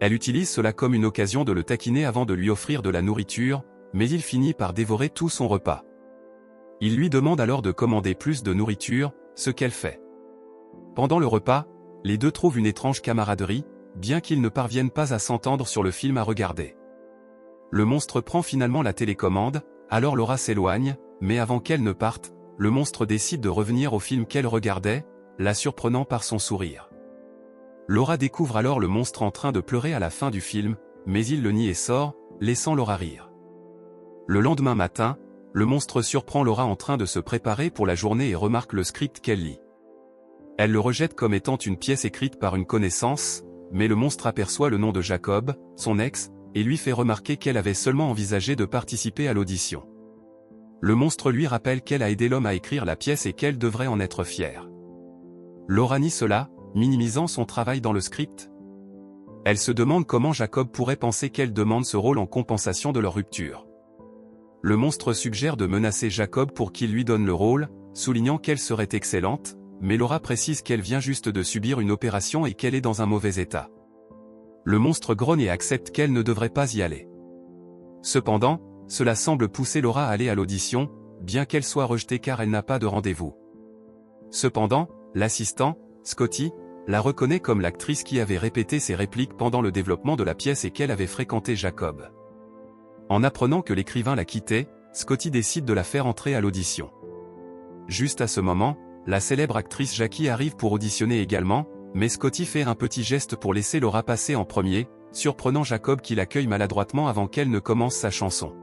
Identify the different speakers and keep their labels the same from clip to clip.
Speaker 1: Elle utilise cela comme une occasion de le taquiner avant de lui offrir de la nourriture, mais il finit par dévorer tout son repas. Il lui demande alors de commander plus de nourriture, ce qu'elle fait. Pendant le repas, les deux trouvent une étrange camaraderie, bien qu'ils ne parviennent pas à s'entendre sur le film à regarder. Le monstre prend finalement la télécommande, alors Laura s'éloigne, mais avant qu'elle ne parte, le monstre décide de revenir au film qu'elle regardait, la surprenant par son sourire. Laura découvre alors le monstre en train de pleurer à la fin du film, mais il le nie et sort, laissant Laura rire. Le lendemain matin, le monstre surprend Laura en train de se préparer pour la journée et remarque le script qu'elle lit. Elle le rejette comme étant une pièce écrite par une connaissance, mais le monstre aperçoit le nom de Jacob, son ex, et lui fait remarquer qu'elle avait seulement envisagé de participer à l'audition. Le monstre lui rappelle qu'elle a aidé l'homme à écrire la pièce et qu'elle devrait en être fière. Laura nie cela, minimisant son travail dans le script. Elle se demande comment Jacob pourrait penser qu'elle demande ce rôle en compensation de leur rupture. Le monstre suggère de menacer Jacob pour qu'il lui donne le rôle, soulignant qu'elle serait excellente, mais Laura précise qu'elle vient juste de subir une opération et qu'elle est dans un mauvais état. Le monstre grogne et accepte qu'elle ne devrait pas y aller. Cependant, cela semble pousser Laura à aller à l'audition, bien qu'elle soit rejetée car elle n'a pas de rendez-vous. Cependant, l'assistant, Scotty, la reconnaît comme l'actrice qui avait répété ses répliques pendant le développement de la pièce et qu'elle avait fréquenté Jacob. En apprenant que l'écrivain la quittait, Scotty décide de la faire entrer à l'audition. Juste à ce moment, la célèbre actrice Jackie arrive pour auditionner également, mais Scotty fait un petit geste pour laisser Laura passer en premier, surprenant Jacob qui l'accueille maladroitement avant qu'elle ne commence sa chanson.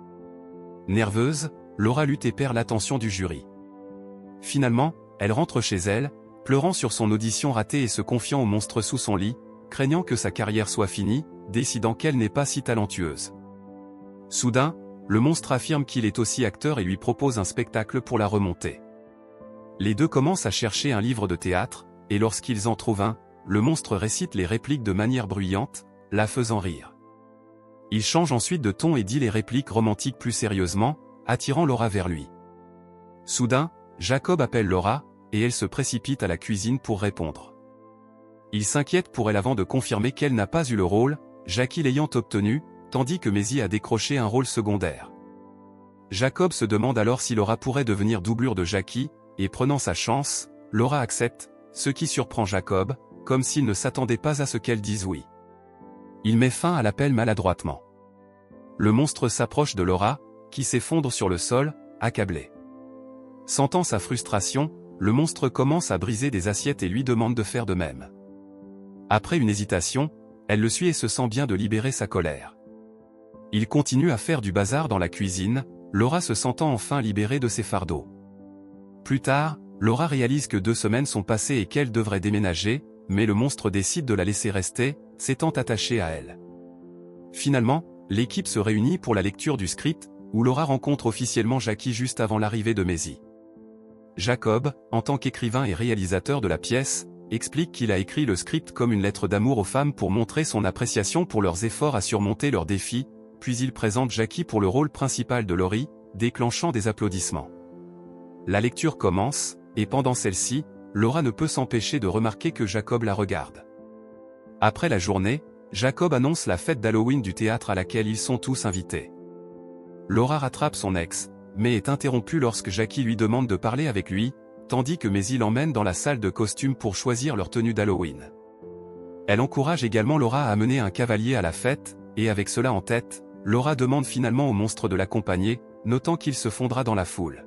Speaker 1: Nerveuse, Laura lutte et perd l'attention du jury. Finalement, elle rentre chez elle, pleurant sur son audition ratée et se confiant au monstre sous son lit, craignant que sa carrière soit finie, décidant qu'elle n'est pas si talentueuse. Soudain, le monstre affirme qu'il est aussi acteur et lui propose un spectacle pour la remonter. Les deux commencent à chercher un livre de théâtre, et lorsqu'ils en trouvent un, le monstre récite les répliques de manière bruyante, la faisant rire. Il change ensuite de ton et dit les répliques romantiques plus sérieusement, attirant Laura vers lui. Soudain, Jacob appelle Laura, et elle se précipite à la cuisine pour répondre. Il s'inquiète pour elle avant de confirmer qu'elle n'a pas eu le rôle, Jackie l'ayant obtenu, tandis que Maisie a décroché un rôle secondaire. Jacob se demande alors si Laura pourrait devenir doublure de Jackie, et prenant sa chance, Laura accepte, ce qui surprend Jacob, comme s'il ne s'attendait pas à ce qu'elle dise oui. Il met fin à l'appel maladroitement. Le monstre s'approche de Laura, qui s'effondre sur le sol, accablée. Sentant sa frustration, le monstre commence à briser des assiettes et lui demande de faire de même. Après une hésitation, elle le suit et se sent bien de libérer sa colère. Il continue à faire du bazar dans la cuisine, Laura se sentant enfin libérée de ses fardeaux. Plus tard, Laura réalise que 2 semaines sont passées et qu'elle devrait déménager, mais le monstre décide de la laisser rester, s'étant attaché à elle. Finalement, l'équipe se réunit pour la lecture du script, où Laura rencontre officiellement Jackie juste avant l'arrivée de Maisie. Jacob, en tant qu'écrivain et réalisateur de la pièce, explique qu'il a écrit le script comme une lettre d'amour aux femmes pour montrer son appréciation pour leurs efforts à surmonter leurs défis, puis il présente Jackie pour le rôle principal de Laurie, déclenchant des applaudissements. La lecture commence, et pendant celle-ci, Laura ne peut s'empêcher de remarquer que Jacob la regarde. Après la journée, Jacob annonce la fête d'Halloween du théâtre à laquelle ils sont tous invités. Laura rattrape son ex, mais est interrompue lorsque Jackie lui demande de parler avec lui, tandis que Maisie l'emmène dans la salle de costumes pour choisir leur tenue d'Halloween. Elle encourage également Laura à amener un cavalier à la fête, et avec cela en tête, Laura demande finalement au monstre de l'accompagner, notant qu'il se fondra dans la foule.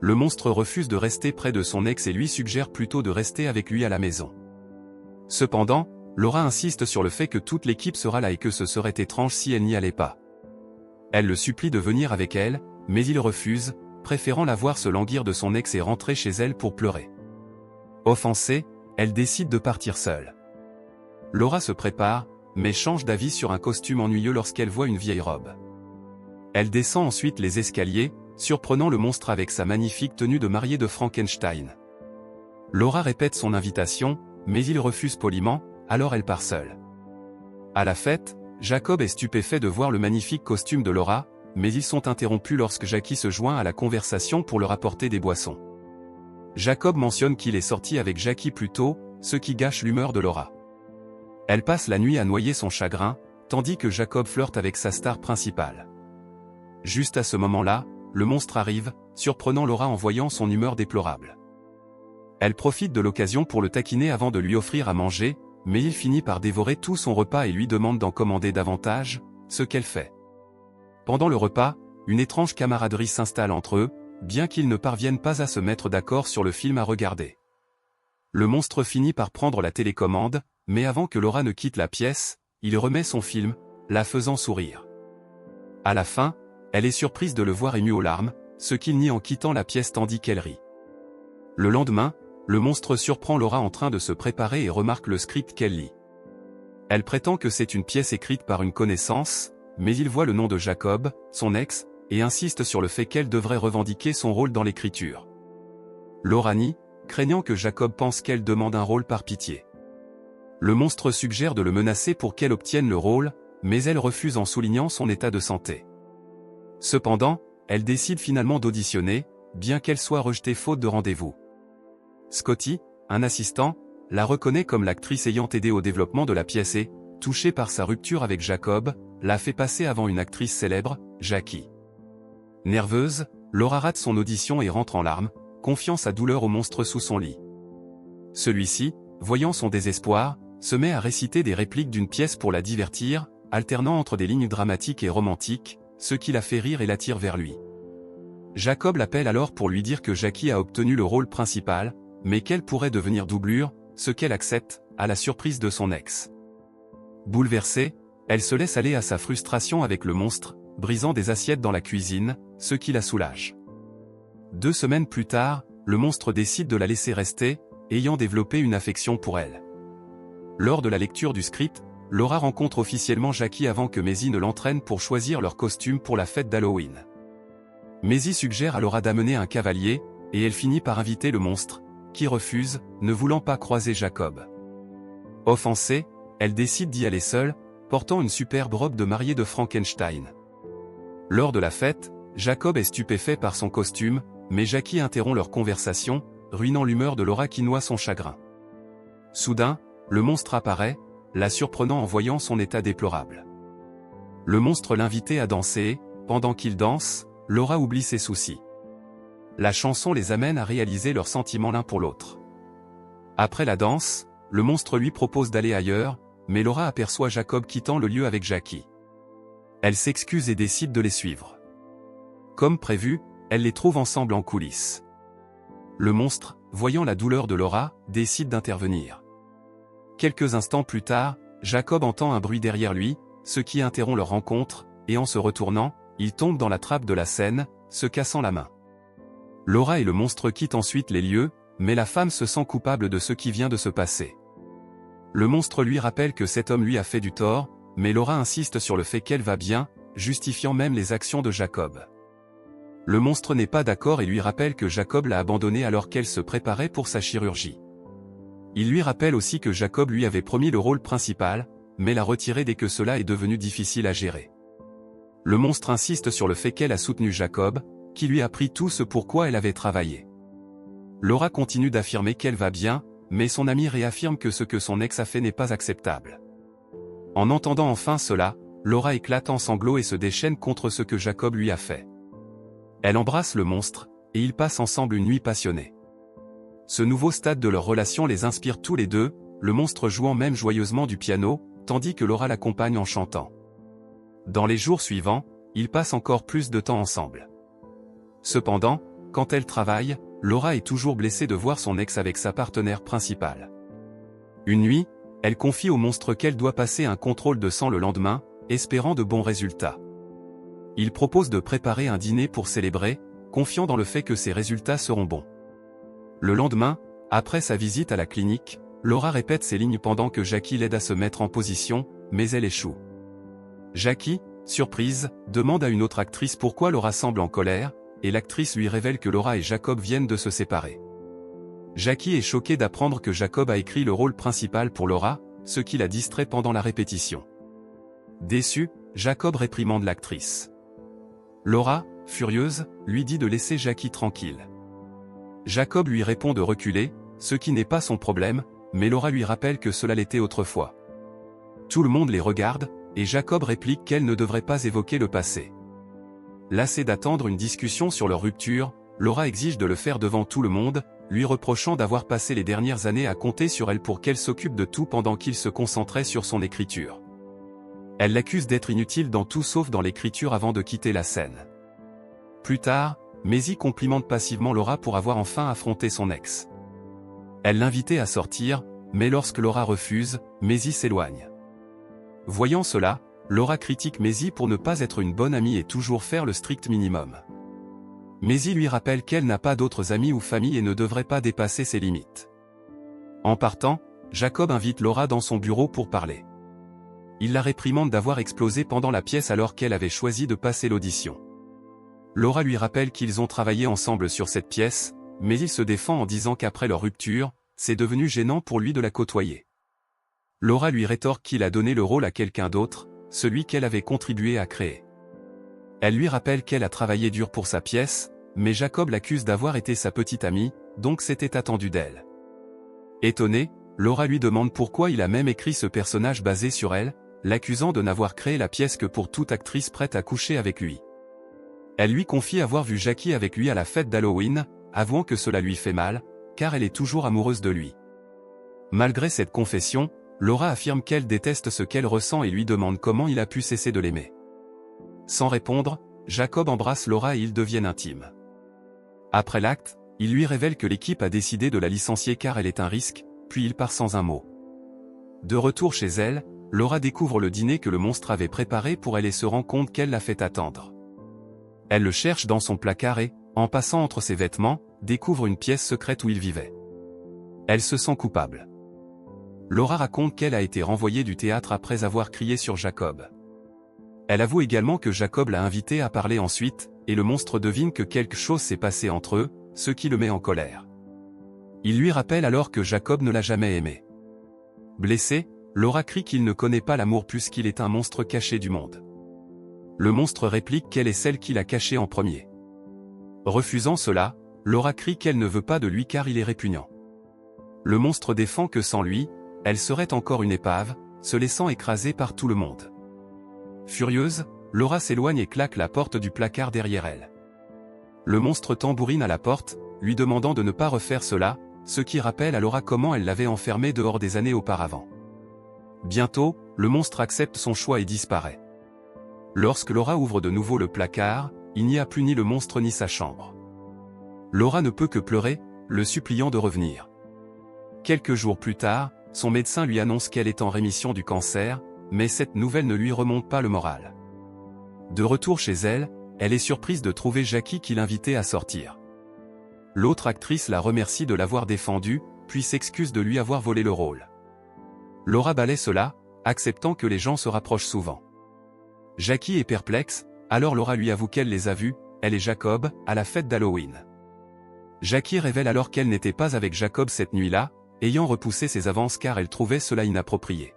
Speaker 1: Le monstre refuse de rester près de son ex et lui suggère plutôt de rester avec lui à la maison. Cependant, Laura insiste sur le fait que toute l'équipe sera là et que ce serait étrange si elle n'y allait pas. Elle le supplie de venir avec elle, mais il refuse, préférant la voir se languir de son ex et rentrer chez elle pour pleurer. Offensée, elle décide de partir seule. Laura se prépare, mais change d'avis sur un costume ennuyeux lorsqu'elle voit une vieille robe. Elle descend ensuite les escaliers, surprenant le monstre avec sa magnifique tenue de mariée de Frankenstein. Laura répète son invitation, mais il refuse poliment, alors elle part seule. À la fête, Jacob est stupéfait de voir le magnifique costume de Laura, mais ils sont interrompus lorsque Jackie se joint à la conversation pour leur apporter des boissons. Jacob mentionne qu'il est sorti avec Jackie plus tôt, ce qui gâche l'humeur de Laura. Elle passe la nuit à noyer son chagrin, tandis que Jacob flirte avec sa star principale. Juste à ce moment-là, le monstre arrive, surprenant Laura en voyant son humeur déplorable. Elle profite de l'occasion pour le taquiner avant de lui offrir à manger, mais il finit par dévorer tout son repas et lui demande d'en commander davantage, ce qu'elle fait. Pendant le repas, une étrange camaraderie s'installe entre eux, bien qu'ils ne parviennent pas à se mettre d'accord sur le film à regarder. Le monstre finit par prendre la télécommande, mais avant que Laura ne quitte la pièce, il remet son film, la faisant sourire. À la fin, elle est surprise de le voir ému aux larmes, ce qu'il nie en quittant la pièce tandis qu'elle rit. Le lendemain, le monstre surprend Laura en train de se préparer et remarque le script qu'elle lit. Elle prétend que c'est une pièce écrite par une connaissance, mais il voit le nom de Jacob, son ex, et insiste sur le fait qu'elle devrait revendiquer son rôle dans l'écriture. Laura nie, craignant que Jacob pense qu'elle demande un rôle par pitié. Le monstre suggère de le menacer pour qu'elle obtienne le rôle, mais elle refuse en soulignant son état de santé. Cependant, elle décide finalement d'auditionner, bien qu'elle soit rejetée faute de rendez-vous. Scotty, un assistant, la reconnaît comme l'actrice ayant aidé au développement de la pièce et, touchée par sa rupture avec Jacob, la fait passer avant une actrice célèbre, Jackie. Nerveuse, Laura rate son audition et rentre en larmes, confiant sa douleur au monstre sous son lit. Celui-ci, voyant son désespoir, se met à réciter des répliques d'une pièce pour la divertir, alternant entre des lignes dramatiques et romantiques, ce qui la fait rire et l'attire vers lui. Jacob l'appelle alors pour lui dire que Jackie a obtenu le rôle principal, mais qu'elle pourrait devenir doublure, ce qu'elle accepte, à la surprise de son ex. Bouleversée, elle se laisse aller à sa frustration avec le monstre, brisant des assiettes dans la cuisine, ce qui la soulage. 2 semaines plus tard, le monstre décide de la laisser rester, ayant développé une affection pour elle. Lors de la lecture du script, Laura rencontre officiellement Jackie avant que Maisie ne l'entraîne pour choisir leur costume pour la fête d'Halloween. Maisie suggère à Laura d'amener un cavalier, et elle finit par inviter le monstre, qui refuse, ne voulant pas croiser Jacob. Offensée, elle décide d'y aller seule, portant une superbe robe de mariée de Frankenstein. Lors de la fête, Jacob est stupéfait par son costume, mais Jackie interrompt leur conversation, ruinant l'humeur de Laura qui noie son chagrin. Soudain, le monstre apparaît, la surprenant en voyant son état déplorable. Le monstre l'invitait à danser et, pendant qu'il danse, Laura oublie ses soucis. La chanson les amène à réaliser leurs sentiments l'un pour l'autre. Après la danse, le monstre lui propose d'aller ailleurs, mais Laura aperçoit Jacob quittant le lieu avec Jackie. Elle s'excuse et décide de les suivre. Comme prévu, elle les trouve ensemble en coulisses. Le monstre, voyant la douleur de Laura, décide d'intervenir. Quelques instants plus tard, Jacob entend un bruit derrière lui, ce qui interrompt leur rencontre, et en se retournant, il tombe dans la trappe de la scène, se cassant la main. Laura et le monstre quittent ensuite les lieux, mais la femme se sent coupable de ce qui vient de se passer. Le monstre lui rappelle que cet homme lui a fait du tort, mais Laura insiste sur le fait qu'elle va bien, justifiant même les actions de Jacob. Le monstre n'est pas d'accord et lui rappelle que Jacob l'a abandonnée alors qu'elle se préparait pour sa chirurgie. Il lui rappelle aussi que Jacob lui avait promis le rôle principal, mais l'a retiré dès que cela est devenu difficile à gérer. Le monstre insiste sur le fait qu'elle a soutenu Jacob, qui lui a appris tout ce pourquoi elle avait travaillé. Laura continue d'affirmer qu'elle va bien, mais son ami réaffirme que ce que son ex a fait n'est pas acceptable. En entendant enfin cela, Laura éclate en sanglots et se déchaîne contre ce que Jacob lui a fait. Elle embrasse le monstre, et ils passent ensemble une nuit passionnée. Ce nouveau stade de leur relation les inspire tous les deux, le monstre jouant même joyeusement du piano, tandis que Laura l'accompagne en chantant. Dans les jours suivants, ils passent encore plus de temps ensemble. Cependant, quand elle travaille, Laura est toujours blessée de voir son ex avec sa partenaire principale. Une nuit, elle confie au monstre qu'elle doit passer un contrôle de sang le lendemain, espérant de bons résultats. Il propose de préparer un dîner pour célébrer, confiant dans le fait que ses résultats seront bons. Le lendemain, après sa visite à la clinique, Laura répète ses lignes pendant que Jackie l'aide à se mettre en position, mais elle échoue. Jackie, surprise, demande à une autre actrice pourquoi Laura semble en colère, et l'actrice lui révèle que Laura et Jacob viennent de se séparer. Jackie est choquée d'apprendre que Jacob a écrit le rôle principal pour Laura, ce qui la distrait pendant la répétition. Déçu, Jacob réprimande l'actrice. Laura, furieuse, lui dit de laisser Jackie tranquille. Jacob lui répond de reculer, ce qui n'est pas son problème, mais Laura lui rappelle que cela l'était autrefois. Tout le monde les regarde, et Jacob réplique qu'elle ne devrait pas évoquer le passé. Lassée d'attendre une discussion sur leur rupture, Laura exige de le faire devant tout le monde, lui reprochant d'avoir passé les dernières années à compter sur elle pour qu'elle s'occupe de tout pendant qu'il se concentrait sur son écriture. Elle l'accuse d'être inutile dans tout sauf dans l'écriture avant de quitter la scène. Plus tard, Maisie complimente passivement Laura pour avoir enfin affronté son ex. Elle l'invitait à sortir, mais lorsque Laura refuse, Maisie s'éloigne. Voyant cela, Laura critique Maisie pour ne pas être une bonne amie et toujours faire le strict minimum. Maisie lui rappelle qu'elle n'a pas d'autres amis ou famille et ne devrait pas dépasser ses limites. En partant, Jacob invite Laura dans son bureau pour parler. Il la réprimande d'avoir explosé pendant la pièce alors qu'elle avait choisi de passer l'audition. Laura lui rappelle qu'ils ont travaillé ensemble sur cette pièce, mais il se défend en disant qu'après leur rupture, c'est devenu gênant pour lui de la côtoyer. Laura lui rétorque qu'il a donné le rôle à quelqu'un d'autre, celui qu'elle avait contribué à créer. Elle lui rappelle qu'elle a travaillé dur pour sa pièce, mais Jacob l'accuse d'avoir été sa petite amie, donc c'était attendu d'elle. Étonnée, Laura lui demande pourquoi il a même écrit ce personnage basé sur elle, l'accusant de n'avoir créé la pièce que pour toute actrice prête à coucher avec lui. Elle lui confie avoir vu Jackie avec lui à la fête d'Halloween, avouant que cela lui fait mal, car elle est toujours amoureuse de lui. Malgré cette confession, Laura affirme qu'elle déteste ce qu'elle ressent et lui demande comment il a pu cesser de l'aimer. Sans répondre, Jacob embrasse Laura et ils deviennent intimes. Après l'acte, il lui révèle que l'équipe a décidé de la licencier car elle est un risque, puis il part sans un mot. De retour chez elle, Laura découvre le dîner que le monstre avait préparé pour elle et se rend compte qu'elle l'a fait attendre. Elle le cherche dans son placard et, en passant entre ses vêtements, découvre une pièce secrète où il vivait. Elle se sent coupable. Laura raconte qu'elle a été renvoyée du théâtre après avoir crié sur Jacob. Elle avoue également que Jacob l'a invitée à parler ensuite, et le monstre devine que quelque chose s'est passé entre eux, ce qui le met en colère. Il lui rappelle alors que Jacob ne l'a jamais aimé. Blessée, Laura crie qu'il ne connaît pas l'amour puisqu'il est un monstre caché du monde. Le monstre réplique qu'elle est celle qui l'a caché en premier. Refusant cela, Laura crie qu'elle ne veut pas de lui car il est répugnant. Le monstre défend que sans lui, elle serait encore une épave, se laissant écraser par tout le monde. Furieuse, Laura s'éloigne et claque la porte du placard derrière elle. Le monstre tambourine à la porte, lui demandant de ne pas refaire cela, ce qui rappelle à Laura comment elle l'avait enfermé dehors des années auparavant. Bientôt, le monstre accepte son choix et disparaît. Lorsque Laura ouvre de nouveau le placard, il n'y a plus ni le monstre ni sa chambre. Laura ne peut que pleurer, le suppliant de revenir. Quelques jours plus tard, son médecin lui annonce qu'elle est en rémission du cancer, mais cette nouvelle ne lui remonte pas le moral. De retour chez elle, elle est surprise de trouver Jackie qui l'invitait à sortir. L'autre actrice la remercie de l'avoir défendue, puis s'excuse de lui avoir volé le rôle. Laura balaie cela, acceptant que les gens se rapprochent souvent. Jackie est perplexe, alors Laura lui avoue qu'elle les a vus, elle et Jacob, à la fête d'Halloween. Jackie révèle alors qu'elle n'était pas avec Jacob cette nuit-là, ayant repoussé ses avances car elle trouvait cela inapproprié.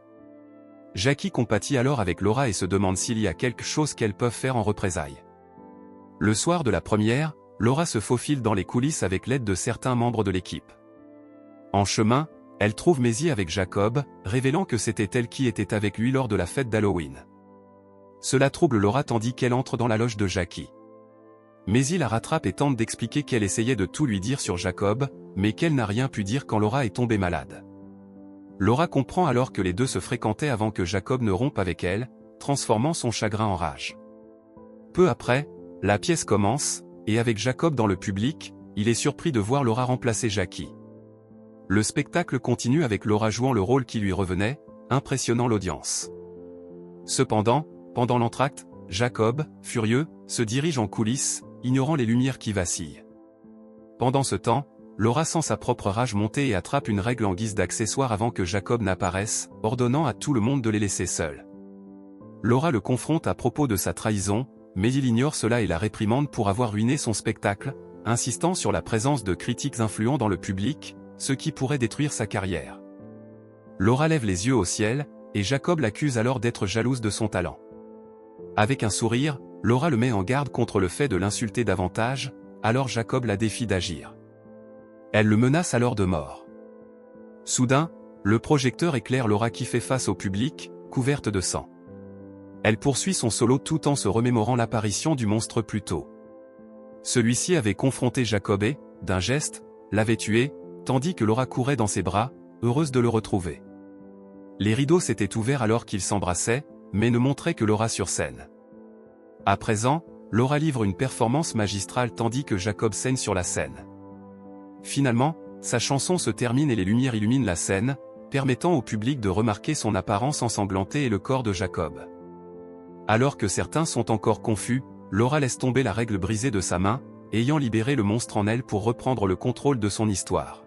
Speaker 1: Jackie compatit alors avec Laura et se demande s'il y a quelque chose qu'elles peuvent faire en représailles. Le soir de la première, Laura se faufile dans les coulisses avec l'aide de certains membres de l'équipe. En chemin, elle trouve Maisie avec Jacob, révélant que c'était elle qui était avec lui lors de la fête d'Halloween. Cela trouble Laura tandis qu'elle entre dans la loge de Jackie. Maisie la rattrape et tente d'expliquer qu'elle essayait de tout lui dire sur Jacob, mais qu'elle n'a rien pu dire quand Laura est tombée malade. Laura comprend alors que les deux se fréquentaient avant que Jacob ne rompe avec elle, transformant son chagrin en rage. Peu après, la pièce commence, et avec Jacob dans le public, il est surpris de voir Laura remplacer Jackie. Le spectacle continue avec Laura jouant le rôle qui lui revenait, impressionnant l'audience. Cependant, pendant l'entracte, Jacob, furieux, se dirige en coulisses, ignorant les lumières qui vacillent. Pendant ce temps, Laura sent sa propre rage monter et attrape une règle en guise d'accessoire avant que Jacob n'apparaisse, ordonnant à tout le monde de les laisser seuls. Laura le confronte à propos de sa trahison, mais il ignore cela et la réprimande pour avoir ruiné son spectacle, insistant sur la présence de critiques influents dans le public, ce qui pourrait détruire sa carrière. Laura lève les yeux au ciel, et Jacob l'accuse alors d'être jalouse de son talent. Avec un sourire, Laura le met en garde contre le fait de l'insulter davantage, alors Jacob la défie d'agir. Elle le menace alors de mort. Soudain, le projecteur éclaire Laura qui fait face au public, recouverte de sang. Elle poursuit son solo tout en se remémorant l'apparition du monstre plus tôt. Celui-ci avait confronté Jacob et, d'un geste, l'avait tué, tandis que Laura courait dans ses bras, heureuse de le retrouver. Les rideaux s'étaient ouverts alors qu'ils s'embrassaient, mais ne montraient que Laura sur scène. À présent, Laura livre une performance magistrale tandis que Jacob saigne sur la scène. Finalement, sa chanson se termine et les lumières illuminent la scène, permettant au public de remarquer son apparence ensanglantée et le corps de Jacob. Alors que certains sont encore confus, Laura laisse tomber la règle brisée de sa main, ayant libéré le monstre en elle pour reprendre le contrôle de son histoire.